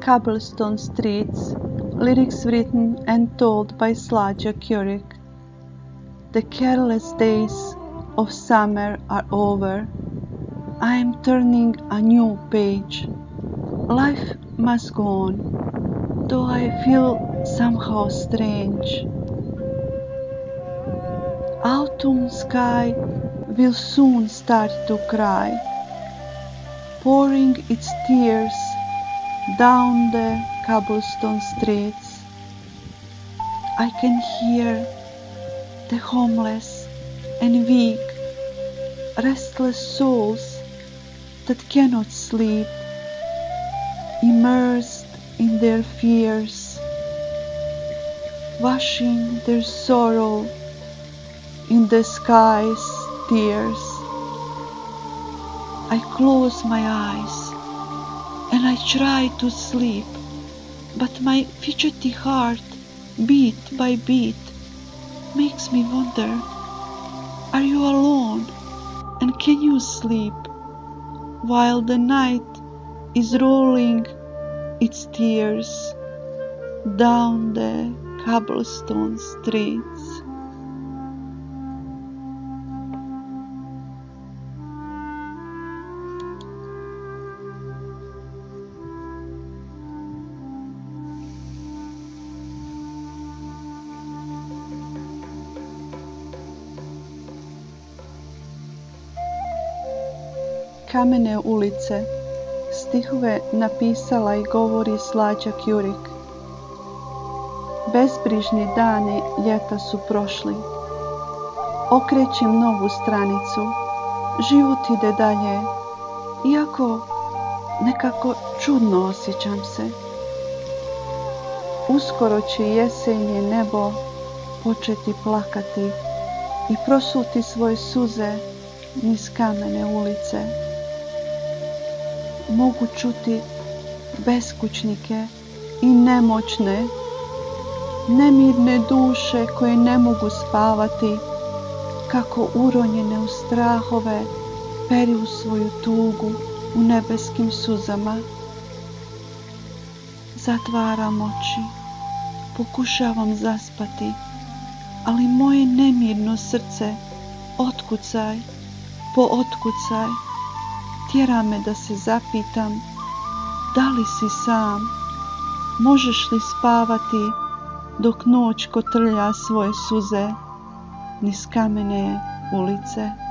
Cobblestone Streets, lyrics written and told by Slađa Ćurić. The careless days of summer are over. I am turning a new page. Life must go on, though I feel somehow strange. Autumn sky will soon start to cry, pouring its tears down the cobblestone streets. I can hear the homeless and weak, restless souls that cannot sleep, immersed in their fears, washing their sorrow in the sky's tears. I close my eyes and I try to sleep, but my fidgety heart, beat by beat, makes me wonder, are you alone and can you sleep while the night is rolling its tears down the cobblestone streets? Kamene ulice. Stihove napisala i govori Slađa Ćurić. Bezbrižni dani ljeta su prošli. Okrećem novu stranicu. Život ide dalje. Iako nekako čudno osjećam se. Uskoro će jesenje nebo početi plakati i prosuti svoje suze niz kamene ulice. Mogu čuti beskućnike i nemoćne, nemirne duše koje ne mogu spavati, kako uronjene u strahove peru svoju tugu u nebeskim suzama. Zatvaram oči, pokušavam zaspati, ali moje nemirno srce otkucaj po otkucaj tjera me da se zapitam, da li si sam, možeš li spavati dok noć kotrlja svoje suze niz kamene ulice.